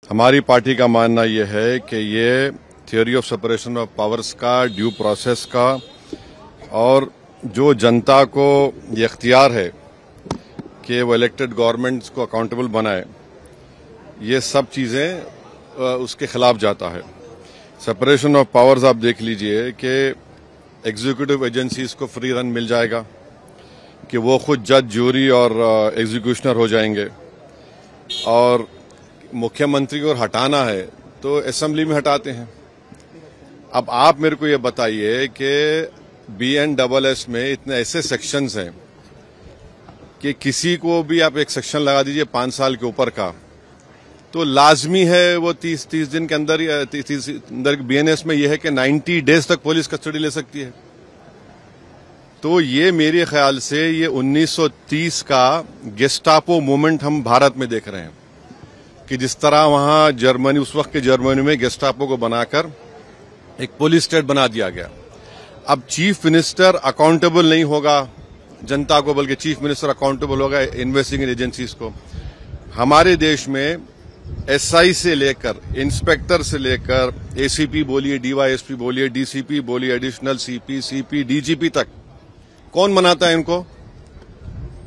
हमारी पार्टी का मानना यह है कि ये theory of separation of powers का, ड्यू प्रोसेस का और जो जनता को ये इख्तियार है कि वो इलेक्टेड गवर्नमेंट्स को अकाउंटेबल बनाए, ये सब चीज़ें उसके खिलाफ जाता है। सेपरेशन ऑफ पावर्स आप देख लीजिए कि एग्जीक्यूटिव एजेंसीज को फ्री रन मिल जाएगा कि वो खुद जज, जूरी और एग्जीक्यूशनर हो जाएंगे, और मुख्यमंत्री को हटाना है तो असेंबली में हटाते हैं। अब आप मेरे को ये बताइए कि BNSS में इतने ऐसे सेक्शंस हैं कि किसी को भी आप एक सेक्शन लगा दीजिए 5 साल के ऊपर का, तो लाजमी है वो 30 दिन के अंदर, 30 अंदर BNS में यह है कि 90 डेज तक पुलिस कस्टडी ले सकती है। तो ये मेरे ख्याल से ये 1930 का गेस्टापो मूवमेंट हम भारत में देख रहे हैं कि जिस तरह वहां जर्मनी, उस वक्त के जर्मनी में गेस्टापो को बनाकर एक पुलिस स्टेट बना दिया गया। अब चीफ मिनिस्टर अकाउंटेबल नहीं होगा जनता को, बल्कि चीफ मिनिस्टर अकाउंटेबल होगा इन्वेस्टिगेटिंग एजेंसीज को। हमारे देश में SI से लेकर, इंस्पेक्टर से लेकर, ACP बोलिए, DYSP बोलिए, DCP बोलिए, एडिशनल CP, DGP तक कौन बनाता है इनको?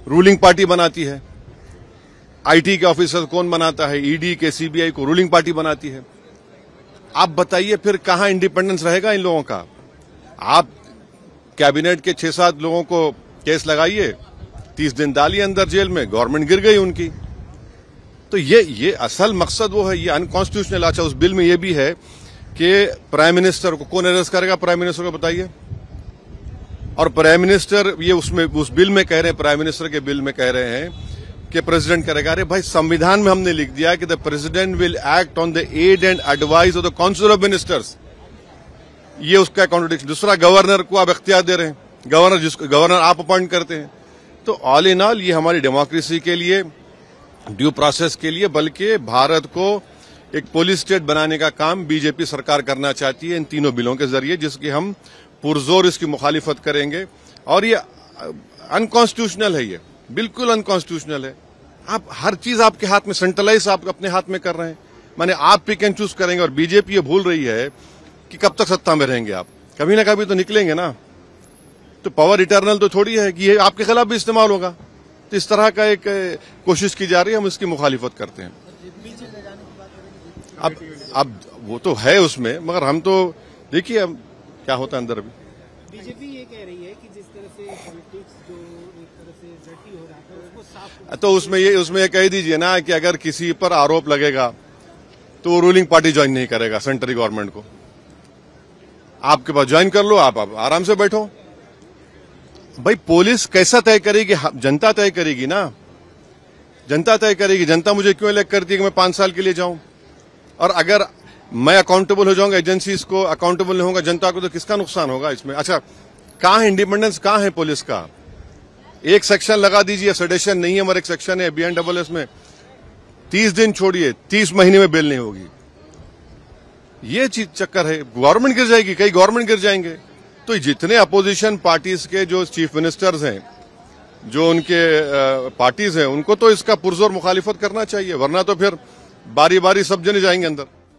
रूलिंग पार्टी बनाती है। IT के ऑफिसर कौन बनाता है? ED के, CBI को रूलिंग पार्टी बनाती है। आप बताइए फिर कहां इंडिपेंडेंस रहेगा इन लोगों का? आप कैबिनेट के 6-7 लोगों को केस लगाइए, 30 दिन डालिए अंदर जेल में, गवर्नमेंट गिर गई उनकी। तो ये असल मकसद वो है, ये अनकॉन्स्टिट्यूशनल। अच्छा, उस बिल में ये भी है कि प्राइम मिनिस्टर को कौन अरेस्ट करेगा? प्राइम मिनिस्टर को बताइए। और प्राइम मिनिस्टर, ये उसमें उस बिल में कह रहे हैं, प्राइम मिनिस्टर के बिल में कह रहे हैं कि प्रेसिडेंट करेगा। अरे भाई, संविधान में हमने लिख दिया कि the president will act on the aid and advice of the council of ministers. ये उसका कॉन्ट्रडिक्शन। दूसरा, गवर्नर को आप इख्तियार दे रहे हैं, गवर्नर आप अपॉइंट करते हैं। तो ऑल इन ऑल ये हमारी डेमोक्रेसी के लिए, ड्यू प्रोसेस के लिए, बल्कि भारत को एक पुलिस स्टेट बनाने का काम बीजेपी सरकार करना चाहती है इन तीनों बिलों के जरिए, जिसकी हम पुरजोर इसकी मुखालिफत करेंगे। और ये अनकॉन्स्टिट्यूशनल है, ये बिल्कुल अनकॉन्स्टिट्यूशनल है। आप हर चीज आपके हाथ में, सेंट्रलाइज आप अपने हाथ में कर रहे हैं, माने आप पिक एंड चूज करेंगे। और बीजेपी ये भूल रही है कि कब तक सत्ता में रहेंगे आप, कभी ना कभी तो निकलेंगे ना। तो पावर इटर्नल तो थोड़ी है कि ये आपके खिलाफ भी इस्तेमाल होगा। तो इस तरह का एक कोशिश की जा रही है, हम इसकी मुखालिफत करते हैं। अब वो तो है उसमें, मगर हम तो देखिए अब क्या होता है अंदर। अभी बीजेपी ये कह रही है कि जिस तरह से पॉलिटिक्स जो एक तरह से डर्टी हो रहा है उसको साफ, तो उसमें ये कह दीजिए ना कि अगर किसी पर आरोप लगेगा तो वो रूलिंग पार्टी ज्वाइन नहीं करेगा सेंट्रल गवर्नमेंट को। आपके पास ज्वाइन कर लो, आप आराम से बैठो। भाई, पुलिस कैसा तय करेगी? जनता तय करेगी ना, जनता तय करेगी। जनता मुझे क्यों इलेक्ट करती है कि मैं 5 साल के लिए जाऊं? और अगर मैं अकाउंटेबल हो जाऊंगा, एजेंसीज को अकाउंटेबल नहीं होगा जनता को, तो किसका नुकसान होगा इसमें? अच्छा, कहां है इंडिपेंडेंस, कहां है पुलिस का? एक सेक्शन लगा दीजिए, सेडेशन नहीं है, मगर एक सेक्शन है BNSS में 30 दिन छोड़िए, 30 महीने में बेल नहीं होगी। ये चीज चक्कर है, गवर्नमेंट गिर जाएगी, कई गवर्नमेंट गिर जाएंगे। तो जितने अपोजिशन पार्टीज के जो चीफ मिनिस्टर्स हैं, जो उनके पार्टीज हैं, उनको तो इसका पुरजोर मुखालिफत करना चाहिए, वरना तो फिर बारी बारी सब जने जाएंगे अंदर।